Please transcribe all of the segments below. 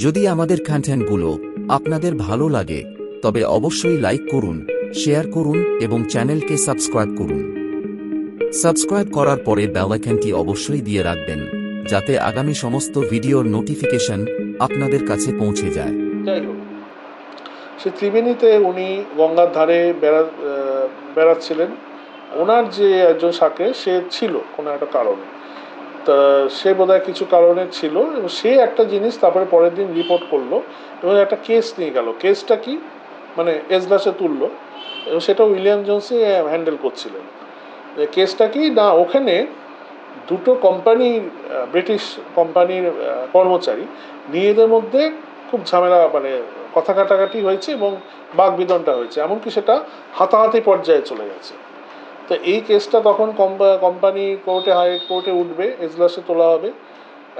যদি আমাদের কন্টেন্টগুলো আপনাদের ভালো লাগে তবে অবশ্যই লাইক করুন, শেয়ার করুন এবং চ্যানেলকে সাবস্ক্রাইব করুন। সাবস্ক্রাইব করার পরে বেল আইকনটি অবশ্যই দিয়ে রাখবেন যাতে আগামী সমস্ত ভিডিওর নোটিফিকেশন আপনাদের কাছে পৌঁছে যায়। যাই হোক, সে ত্রিবেণীতে উনি গঙ্গার ধারে বেড়াচ্ছিলেন। ওনার যে একজন সাথে সে ছিল কোনো একটা কারণে, তা সে বোধহয় কিছু কারণে ছিল এবং সে একটা জিনিস তারপরে পরের দিন রিপোর্ট করলো এবং একটা কেস নিয়ে গেল। কেসটা কি, মানে এজলাসে তুললো এবং সেটা উইলিয়াম জোন্সই হ্যান্ডেল করছিলেন। কেসটা কি না, ওখানে দুটো কোম্পানির, ব্রিটিশ কোম্পানির কর্মচারী নিজেদের মধ্যে খুব ঝামেলা, মানে কথা কাটাকাটি হয়েছে এবং বাকবিতণ্ডা হয়েছে, এমনকি সেটা হাতাহাতি পর্যায়ে চলে গেছে। তো এই কেসটা তখন কোম্পানি কোর্টে উঠবে, এজলাসে তোলা হবে।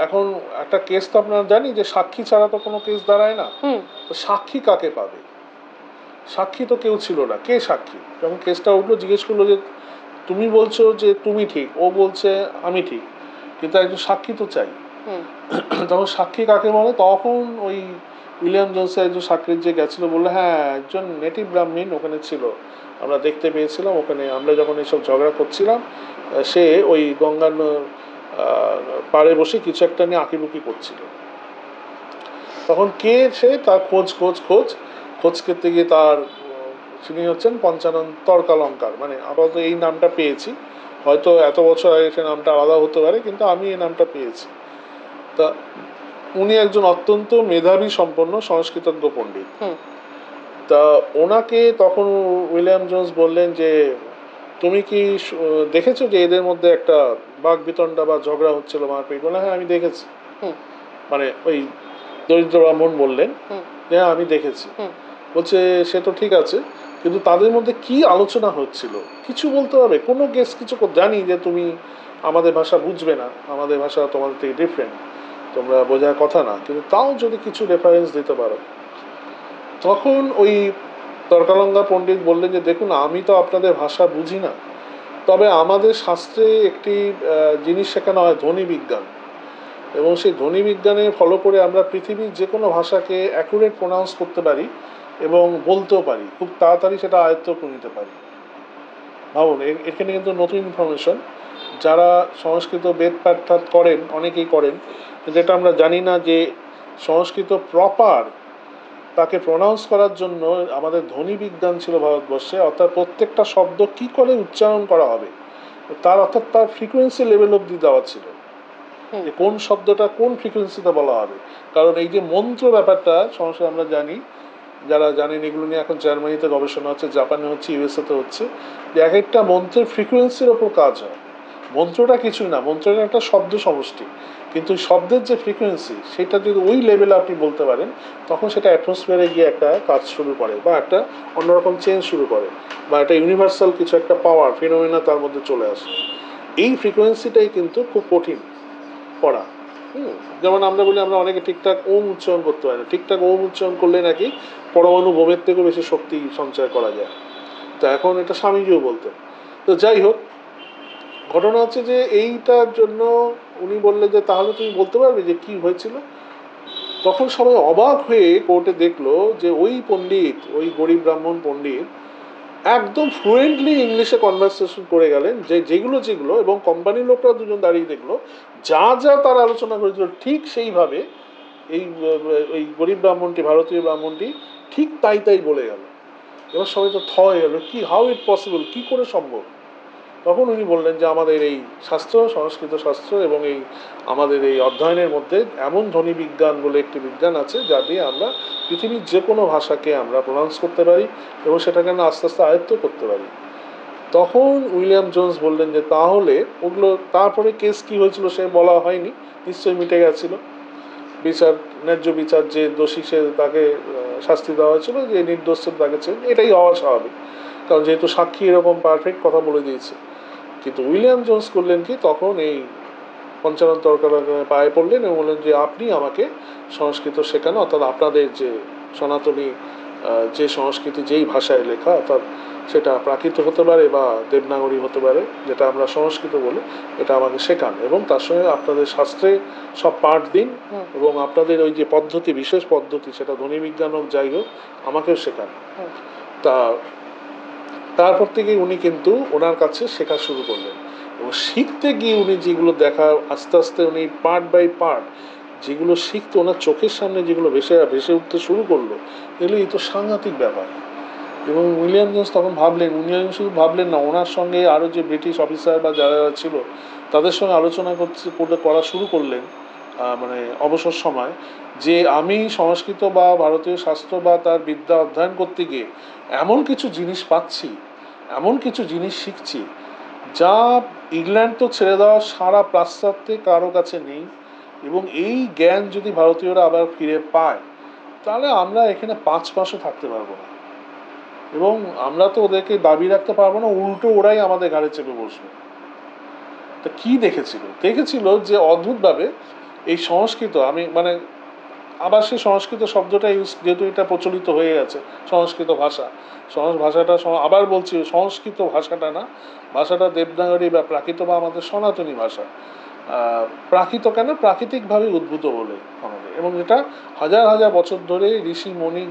এখন একটা কেস তো আপনারা জানি যে সাক্ষী ছাড়া তো কোনো কেস দাঁড়ায় না। তো সাক্ষী কাকে পাবে? সাক্ষী তো কেউ ছিল না। কে সাক্ষী? যখন কেসটা উঠলো জিজ্ঞেস করলো যে তুমি বলছো যে তুমি ঠিক, ও বলছে আমি ঠিক, কিন্তু একজন সাক্ষী তো চাই। তখন সাক্ষী কাকে বলে? তখন ওই উইলিয়াম জোন্সের একজন সাক্ষীর যে গেছিল বললো হ্যাঁ একজন নেটিভ ব্রাহ্মণ ওখানে ছিল, আমরা দেখতে পেয়েছিলাম ওখানে আমরা যখন এইসব ঝগড়া করছিলাম সে ওই গঙ্গার পাড়ে বসে কিছু একটা নিয়ে আঁকিবুকি করছিল। তখন কে সে, তার খোঁজ করতে গিয়ে তার তিনি হচ্ছেন পঞ্চানন তর্কালঙ্কার, মানে আপাতত এই নামটা পেয়েছি, হয়তো এত বছর আগে সে নামটা আলাদা হতে পারে কিন্তু আমি এই নামটা পেয়েছি। তা উনি একজন অত্যন্ত মেধাবী সম্পন্ন সংস্কৃতজ্ঞ পণ্ডিত। তা ওনাকে তখন উইলিয়াম জোন্স বললেন যে তুমি কি দেখেছো যে এদের মধ্যে একটা বাকবিতণ্ডা বা ঝগড়া হচ্ছিল, মারপিট? বলে হ্যাঁ আমি দেখেছি। মানে ওই দরিদ্র ব্রাহ্মণ বললেন হ্যাঁ আমি দেখেছি। বলছে সে তো ঠিক আছে, কিন্তু তাদের মধ্যে কি আলোচনা হচ্ছিল কিছু বলতে পারবে? কোনো কেস কিছু জানি যে তুমি আমাদের ভাষা বুঝবে না, আমাদের ভাষা তোমাদের থেকে ডিফারেন্ট, তোমরা বোঝার কথা না, কিন্তু তাও যদি কিছু রেফারেন্স দিতে পারো। তখন ওই তর্কালঙ্কা পণ্ডিত বললেন যে দেখুন আমি তো আপনাদের ভাষা বুঝি না, তবে আমাদের শাস্ত্রে একটি জিনিস শেখানো হয় ধ্বনি বিজ্ঞান, এবং সেই ধ্বনি বিজ্ঞানে ফলো করে আমরা পৃথিবীর যে কোনো ভাষাকে অ্যাকুরেট প্রোনাউন্স করতে পারি এবং বলতেও পারি, খুব তাড়াতাড়ি সেটা আয়ত্ত করে নিতে পারি। ভাবুন, এখানে কিন্তু নতুন ইনফরমেশন। যারা সংস্কৃত বেদ পাঠ করেন অনেকেই করেন, যেটা আমরা জানি না যে সংস্কৃত প্রপার তাকে প্রোনাউন্স করার জন্য আমাদের ধ্বনি বিজ্ঞান ছিল ভারতবর্ষে, অর্থাৎ প্রত্যেকটা শব্দ কি করে উচ্চারণ করা হবে তার, অর্থাৎ তার ফ্রিকোয়েন্সি লেভেল অব্দি দেওয়া ছিল যে কোন শব্দটা কোন ফ্রিকোয়েন্সিতে বলা হবে। কারণ এই যে মন্ত্র ব্যাপারটা সংস্কৃত আমরা জানি, যারা জানেন এগুলো নিয়ে এখন জার্মানিতে গবেষণা হচ্ছে, জাপানে হচ্ছে, ইউএসএতে হচ্ছে, যে এক একটা মন্ত্রের ফ্রিকোয়েন্সির ওপর কাজ হয়। মন্ত্রটা কিছুই না, মন্ত্রটা একটা শব্দ সমষ্টি, কিন্তু শব্দের যে ফ্রিকোয়েন্সি সেটা যদি ওই লেভেলে আপনি বলতে পারেন তখন সেটা অ্যাটমসফিয়ারে গিয়ে একটা কাজ শুরু করে বা একটা অন্যরকম চেঞ্জ শুরু করে বা একটা ইউনিভার্সাল কিছু একটা পাওয়ার ফিনোমেনা তার মধ্যে চলে আসে। এই ফ্রিকোয়েন্সিটাই কিন্তু খুব কঠিন পড়া। যেমন আমরা বলি আমরা অনেকে ঠিকঠাক ওম উচ্চারণ করতে পারি না, ঠিকঠাক ওম উচ্চারণ করলে নাকি পরমাণু বোমের থেকেও বেশি শক্তি সঞ্চয় করা যায়। তো এখন এটা স্বামীজিও বলতেন। তো যাই হোক, ঘটনা হচ্ছে যে এইটার জন্য উনি বললেন যে তাহলে তুমি বলতে পারবে যে কি হয়েছিল? তখন সবাই অবাক হয়ে কোর্টে দেখলো যে ওই পণ্ডিত, ওই গরিব ব্রাহ্মণ পণ্ডিত একদম ফ্লুয়েন্টলি ইংলিশে কনভারসেশন করে গেলেন, যে যেগুলো এবং কোম্পানির লোকরা দুজন দাঁড়িয়ে দেখলো যা যা তার আলোচনা করেছিল ঠিক সেইভাবে এই ওই গরিব ব্রাহ্মণটি, ভারতীয় ব্রাহ্মণটি ঠিক তাই বলে গেল। এবার সবাই তো থ হয়ে গেল, কি, হাউ ইট পসিবল, কি করে সম্ভব? তখন উনি বললেন যে আমাদের এই শাস্ত্র, সংস্কৃত শাস্ত্র এবং এই আমাদের এই অধ্যয়নের মধ্যে এমন ধ্বনি বিজ্ঞান বলে একটি বিজ্ঞান আছে যা দিয়ে আমরা পৃথিবীর যে কোনো ভাষাকে আমরা প্রোনাউন্স করতে পারি এবং সেটাকে আমরা আস্তে আস্তে আয়ত্ত করতে পারি। তখন উইলিয়াম জোন্স বললেন যে তাহলে ওগুলো, তারপরে কেস কি হয়েছিল সে বলা হয়নি, নিশ্চয়ই মিটে গেছিল। বিচার, ন্যায্য বিচার, যে দোষী সে তাকে শাস্তি দেওয়া হয়েছিল, যে নির্দোষ তাকে ছিল, এটাই হওয়া স্বাভাবিক, কারণ যেহেতু সাক্ষী এরকম পারফেক্ট কথা বলে দিয়েছে। কিন্তু উইলিয়াম জোন্স করলেন কি, তখন এই পঞ্চানন তর্কার পায়ে পড়লেন এবং বললেন যে আপনি আমাকে সংস্কৃত শেখানো, অর্থাৎ আপনাদের যে সনাতনী যে সংস্কৃতি যেই ভাষায় লেখা, অর্থাৎ সেটা প্রাকৃত হতে পারে বা দেবনাগরী হতে পারে, যেটা আমরা সংস্কৃত বলি, এটা আমাকে শেখান এবং তার সঙ্গে আপনাদের শাস্ত্রে সব পাঠ দিন এবং আপনাদের ওই যে পদ্ধতি, বিশেষ পদ্ধতি, সেটা ধ্বনি বিজ্ঞান হোক যাই হোক, আমাকেও শেখান। তা তারপর থেকে উনি কিন্তু ওনার কাছে শেখা শুরু করলেন এবং শিখতে গিয়ে উনি যেগুলো দেখা, আস্তে আস্তে উনি পার্ট বাই পার্ট যেগুলো শিখতে ওনার চোখের সামনে যেগুলো ভেসে উঠতে শুরু করলো, এগুলো এই তো সাংঘাতিক ব্যাপার। এবং উইলিয়াম জোন্স তখন ভাবলেন, উইলিয়াম শুধু ভাবলেন না, ওনার সঙ্গে আরও যে ব্রিটিশ অফিসার বা যারা ছিল তাদের সঙ্গে আলোচনা করা শুরু করলেন মানে অবসর সময়, যে আমি সংস্কৃত বা ভারতীয় শাস্ত্র বা তার বিদ্যা অধ্যয়ন করতে গিয়ে এমন কিছু জিনিস পাচ্ছি, এমন কিছু জিনিস শিখছি যা ইংল্যান্ড তো ছেড়ে দেওয়া সারা পাশ্চাত্যে কারো কাছে নেই, এবং এই জ্ঞান যদি ভারতীয়রা আবার ফিরে পায় তাহলে আমরা এখানে 5 মাসও থাকতে পারবো না, এবং আমরা তো ওদেরকে দাবি রাখতে পারবো না, উল্টো ওরাই আমাদের ঘাড়ে চেপে বসবে। তা কি দেখেছিল যে অদ্ভুতভাবে এই সংস্কৃত, আমি মানে আবার সেই সংস্কৃত শব্দটা যেহেতু এটা প্রচলিত হয়ে গেছে, সংস্কৃত ভাষা, ভাষাটা আবার বলছি সংস্কৃত ভাষাটা না, ভাষাটা দেবনাগরী বা প্রাকৃত বা আমাদের সনাতনী ভাষা। প্রাকৃত কেন, প্রাকৃতিকভাবে উদ্ভূত বলে আমাদের, এবং এটা হাজার হাজার বছর ধরে ঋষিমণি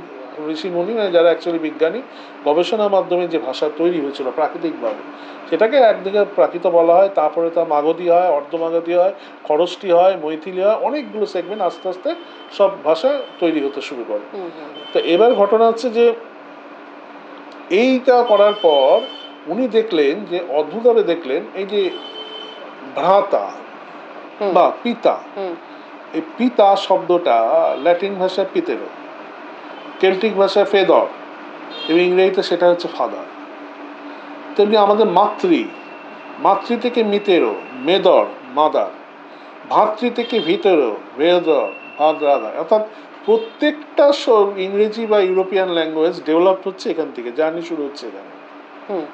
মানে যারা অ্যাকচুয়ালি বিজ্ঞানী, গবেষণার মাধ্যমে যে ভাষা তৈরি হয়েছিল প্রাকৃতিকভাবে, সেটাকে একদিকে প্রাকৃত বলা হয়, তারপরে তা মাগধী হয়, অর্ধমাগধী হয়, খরষ্টি হয়, মৈথিলি হয়, অনেকগুলো সেগমেন্ট আস্তে আস্তে সব ভাষা তৈরি হতে শুরু করে। তো এবার ঘটনা হচ্ছে যে এইটা করার পর উনি দেখলেন যে অদ্ভুতভাবে দেখলেন এই যে ভ্রাতা বা পিতা, এই পিতা শব্দটা ল্যাটিন ভাষায় পিতেরো, কেল্টিক ভাষায় ফেদর এবং ইংরেজিতে সেটা হচ্ছে ফাদার। তেমনি আমাদের মাতৃ থেকে মিতেরো, মেদর মাদার, ভাতৃ থেকে ভিতরো, ভেদর ভাদ্রাদার, অর্থাৎ প্রত্যেকটা ইংরেজি বা ইউরোপিয়ান ল্যাঙ্গুয়েজ ডেভেলপ হচ্ছে এখান থেকে, জার্নি শুরু হচ্ছে এখানে।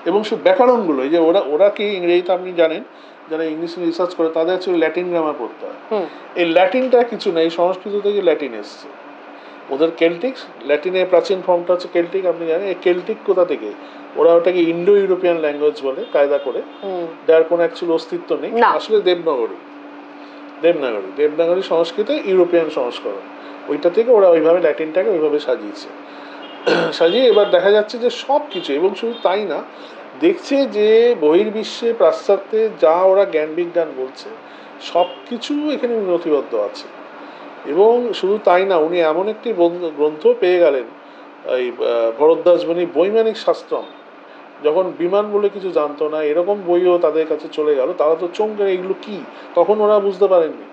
এবং সে ব্যাকরণগুলো, এই যে ওরা কি ইংরেজিতে আপনি জানেন, যারা ইংলিশ রিসার্চ করে তাদের হচ্ছে ল্যাটিন গ্রামার পড়তে হয়। এই ল্যাটিনটা কিছু না, এই সংস্কৃত থেকে ল্যাটিন এসছে, ওদের কেল্টিক, ল্যাটিনের প্রাচীন ফর্মটা হচ্ছে কেল্টিক, আপনি জানেন। এই কেল্টিক কোথা থেকে, ওরা ওটাকে ইন্ডো ইউরোপিয়ান ল্যাঙ্গুয়েজ বলে কায়দা করে, যার কোনো অ্যাকচুয়াল অস্তিত্ব নেই, আসলে দেবনাগরী সংস্কৃত ইউরোপিয়ান সংস্করণ, ওইটা থেকে ওরা ওইভাবে ল্যাটিনটাকে ওইভাবে সাজিয়ে এবার দেখা যাচ্ছে যে সব কিছু, এবং শুধু তাই না, দেখছে যে বহির্বিশ্বে পাশ্চাত্যে যা ওরা জ্ঞান বিজ্ঞান বলছে সব কিছু এখানে নথিবদ্ধ আছে। এবং শুধু তাই না, উনি এমন একটি গ্রন্থ পেয়ে গেলেন, এই ভরদ্বাজমণি বৈমানিক শাস্ত্রম, যখন বিমান বলে কিছু জানতো না, এরকম বইও তাদের কাছে চলে গেল, তারা তো চমকে, এগুলো কি, তখন ওরা বুঝতে পারেননি।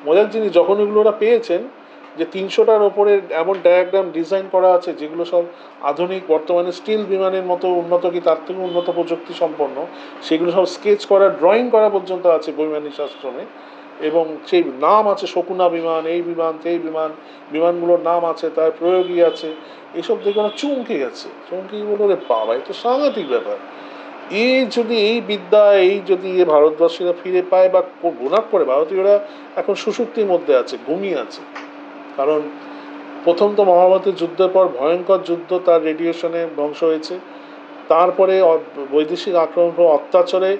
মজার জিনিস, যখন এগুলো ওরা পেয়েছেন যে 300টার ওপরে এমন ডায়াগ্রাম ডিজাইন করা আছে যেগুলো সব আধুনিক বর্তমানে স্টিল বিমানের মতো উন্নত কি তার থেকে উন্নত প্রযুক্তি সম্পন্ন, সেগুলো সব স্কেচ করা, ড্রয়িং করা পর্যন্ত আছে বৈমানিক শাস্ত্রমে, এবং সেই নাম আছে শকুনা বিমান, এই বিমান, সেই বিমান, বিমানগুলোর নাম আছে, তার প্রয়োগই আছে, এসব দেখে ওরা চমকে গেছে, বললো রে বাবা, এ তো সাংঘাতিক ব্যাপার। এই বিদ্যা যদি ভারতবাসীরা ফিরে পায় বা গুণাক করে, ভারতীয়রা এখন সুষুপ্তির মধ্যে আছে, ঘুমিয়ে আছে। কারণ প্রথম তো মহাভারতের যুদ্ধের পর ভয়ঙ্কর যুদ্ধ, তার রেডিয়েশনে ধ্বংস হয়েছে, তারপরে বৈদেশিক আক্রমণ, অত্যাচারে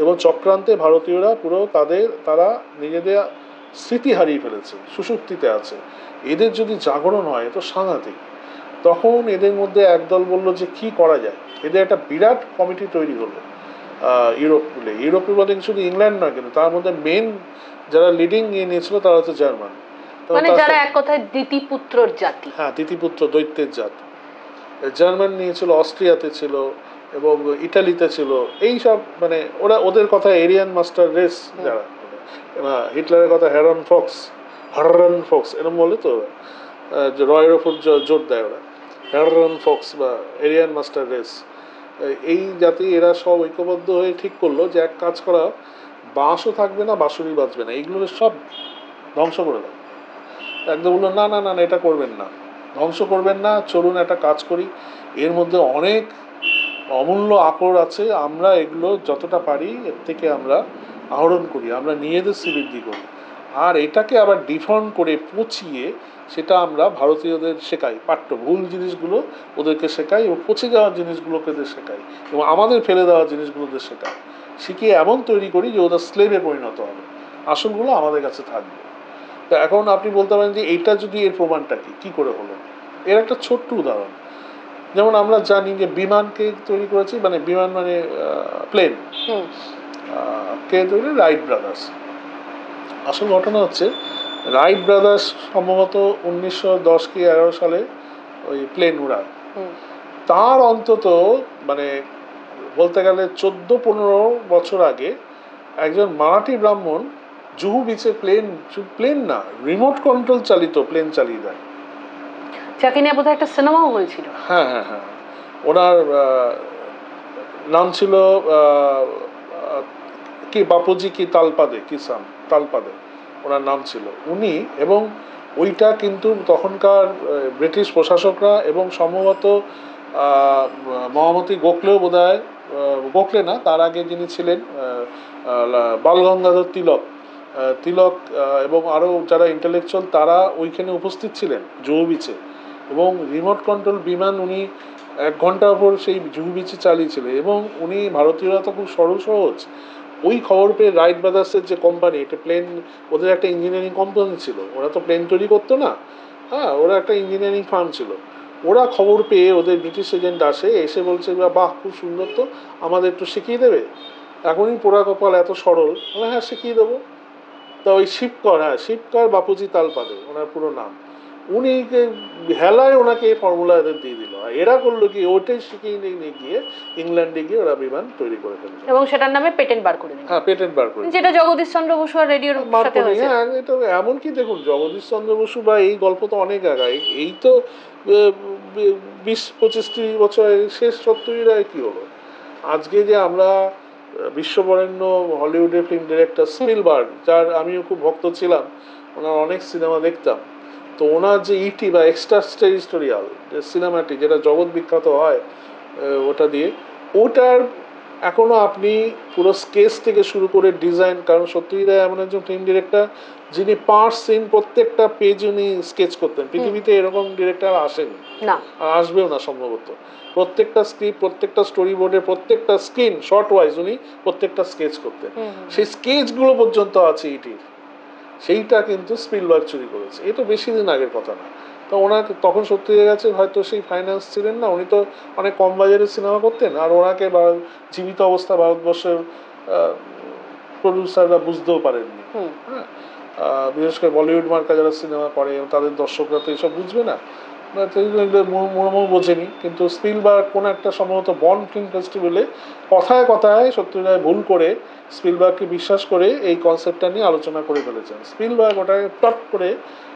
এবং চক্রান্তে ভারতীয়রা পুরো তারা নিজেদের স্মৃতি হারিয়ে ফেলেছে, সুষুপ্তিতে আছে। এদের যদি জাগরণ হয় তো সাংঘাতিক। তখন এদের মধ্যে একদল বলল যে কি করা যায়, এদের একটা বিরাট কমিটি তৈরি হলো ইউরোপে বলে, শুধু ইংল্যান্ড নয়, কিন্তু তার মধ্যে মেন যারা লিডিং নিয়েছিল তারা হচ্ছে জার্মান, মানে যারা এক কথায় দিতিপুত্রর জাতি, হ্যাঁ দিতিপুত্র দৈত্যের জাত। জার্মান নিয়েছিল, অস্ট্রিয়াতে ছিল এবং ইটালিতে ছিল, এই সব মানে ওদের কথা এরিয়ান মাস্টার রেস, যারা হিটলারের কথা হ্যারন ফক্স এরকম বলে, তো রয়ের ওপর জোর দেয় ওরা, হ্যারন ফক্স বা এরিয়ান মাস্টার রেস, এই জাতি, এরা সব ঐক্যবদ্ধ হয়ে ঠিক করলো যে এক কাজ করা, বাঁশও থাকবে না, বাঁশুরি বাজবে না, এইগুলো সব ধ্বংস করে দাও। একদম বললো না না না, এটা করবেন না, ধ্বংস করবেন না, চলুন একটা কাজ করি, এর মধ্যে অনেক অমূল্য আকর আছে, আমরা এগুলো যতটা পারি এর থেকে আমরা আহরণ করি, আমরা নিজেদের শ্রীবৃদ্ধি করি, আর এটাকে আবার ডিফর্ম করে পচিয়ে সেটা আমরা ভারতীয়দের শেখাই, পাঠ্য ভুল জিনিসগুলো ওদেরকে শেখাই এবং পচে যাওয়া জিনিসগুলোকে শেখাই এবং আমাদের ফেলে দেওয়া জিনিসগুলোদের শেখাই, শিখিয়ে এমন তৈরি করি যে ওদের স্লেভে পরিণত হবে, আসলগুলো আমাদের কাছে থাকবে। তো এখন আপনি বলতে পারেন যে এইটা যদি এর প্রমাণটা কি করে হলো? এর একটা ছোট্ট উদাহরণ, যেমন আমরা জানি যে বিমানকে তৈরি করেছি, মানে বিমান মানে প্লেন কে তৈরি? Right brothers. আসল ঘটনা হচ্ছে রাইট ব্রাদার্স সম্ভবত 1910 কি 11 সালে ওই প্লেন উড়ায়। তার অন্তত মানে বলতে গেলে 14-15 বছর আগে একজন মারাঠি ব্রাহ্মণ জুহু বিচে প্লেন না, রিমোট কন্ট্রোল চালিত প্লেন চালিয়ে দেয়, যাকে নিয়ে বোধহয় একটা সিনেমাও হয়েছিল। হ্যাঁ হ্যাঁ হ্যাঁ, ওনার নাম ছিল কি বাপুজি কি তালপাদে, কিষান তালপাদে ওনার নাম ছিল উনি। এবং ওইটা কিন্তু তখনকার ব্রিটিশ প্রশাসকরা এবং সম্ভবত মহামতি গোখলেও বোধহয়, গোখলে না, তার আগে যিনি ছিলেন বালগঙ্গাধর তিলক এবং আরও যারা ইন্টেলেকচুয়াল তারা ওইখানে উপস্থিত ছিলেন জুহু বিচে, এবং রিমোট কন্ট্রোল বিমান উনি 1 ঘন্টার উপর সেই জুহু বিচে চালিয়েছিলেন। এবং উনি, ভারতীয়রা তো খুব সহজ, ওই খবর পেয়ে রাইট ব্রাদার্সের যে কোম্পানি, এটা প্লেন, ওদের একটা ইঞ্জিনিয়ারিং কোম্পানি ছিল, ওরা তো প্লেন তৈরি করতো না, হ্যাঁ, ওরা একটা ইঞ্জিনিয়ারিং ফার্ম ছিল, ওরা খবর পেয়ে ওদের ব্রিটিশ এজেন্ট এসে বলছে বাহ খুব সুন্দর, তো আমাদের একটু শিখিয়ে দেবে? এখনই পোড়া কপাল, এত সরল, বলে হ্যাঁ শিখিয়ে দেবো। তা ওই শিবকর বাপুজি তালপাদে ওনার পুরো নাম, উনি হেলায় ওনাকে এই ফর্মুলা এদের দিয়ে দিল। এরা করলো কি, ওটাই শিখিয়ে নিয়ে গিয়ে ইংল্যান্ডে গিয়ে ওরা বিমান তৈরি করে ফেলল এবং সেটার নামে পেটেন্ট বার করে দিল। হ্যাঁ, পেটেন্ট বার করে, যেটা জগদীশ চন্দ্র বসু আর রেডিওর সাথে হয়েছে। হ্যাঁ, এটা এমনকি দেখুন জগদীশ চন্দ্র বসু বা এই গল্প তো অনেক আগে, এই তো 20-25-30 বছর শেষ 70-এর কি হলো। আজকে যে আমরা বিশ্ববরেণ্য হলিউডের ফিল্ম ডিরেক্টর স্পিলবার্গ, যার আমিও খুব ভক্ত ছিলাম, ওনার অনেক সিনেমা দেখতাম, তো ওনার যে ইটি বা এক্সট্রা টেরিস্টোরিয়াল যে সিনেমাটি, যেটা জগৎ বিখ্যাত হয় ওটা দিয়ে, ওটার এখনো আপনি পুরো স্কেচ থেকে শুরু করে ডিজাইন, কারণ সত্যিই এমন একজন ফিল্ম ডিরেক্টর যিনি পার্ট সিন প্রত্যেকটা পেজ উনি স্কেচ করতেন, পৃথিবীতে এরকম ডিরেক্টর আসেনি না, আর আসবেও না সম্ভবত। প্রত্যেকটা স্ক্রিপ্ট, প্রত্যেকটা স্টোরি বোর্ডের প্রত্যেকটা স্ক্রিন শর্ট ওয়াইজ উনি প্রত্যেকটা স্কেচ করতেন, সেই স্কেচগুলো পর্যন্ত আছে ইটির, সেইটা কিন্তু স্পিলবার্গ চুরি করেছে। এটা বেশি দিন আগের কথা না। তো ওনাকে তখন সত্যি হয়ে গেছে, হয়তো সেই ফাইন্যান্স ছিলেন না, উনি তো অনেক কম বাজারের সিনেমা করতেন, আর ওনাকে জীবিত অবস্থা ভারতবর্ষের প্রডিউসাররা বুঝতেও পারেননি। হ্যাঁ, বিশেষ করে বলিউড মার্কা যারা সিনেমা করে তাদের দর্শকরা তো এইসব বুঝবে না, মুড়মুড় বোঝেনি। কিন্তু স্পিলবার্গ কোনো একটা সম্ভবত বন ফিল্ম ফেস্টিভ্যালে কথায় কথায় সত্যিই ভুল করে স্পিলবার্গকে বিশ্বাস করে এই কনসেপ্টটা নিয়ে আলোচনা করে ফেলেছেন। স্পিলবার্গ ওটাকে টট করে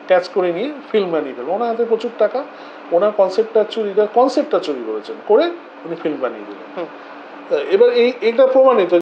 ক্যাচ করে নিয়ে ফিল্ম বানিয়ে ফেলেন, ওনার হাতে প্রচুর টাকা, ওনার কনসেপ্টটা চুরি করেছেন, করে উনি ফিল্ম বানিয়ে দিলেন। এবার এইটা প্রমাণিত।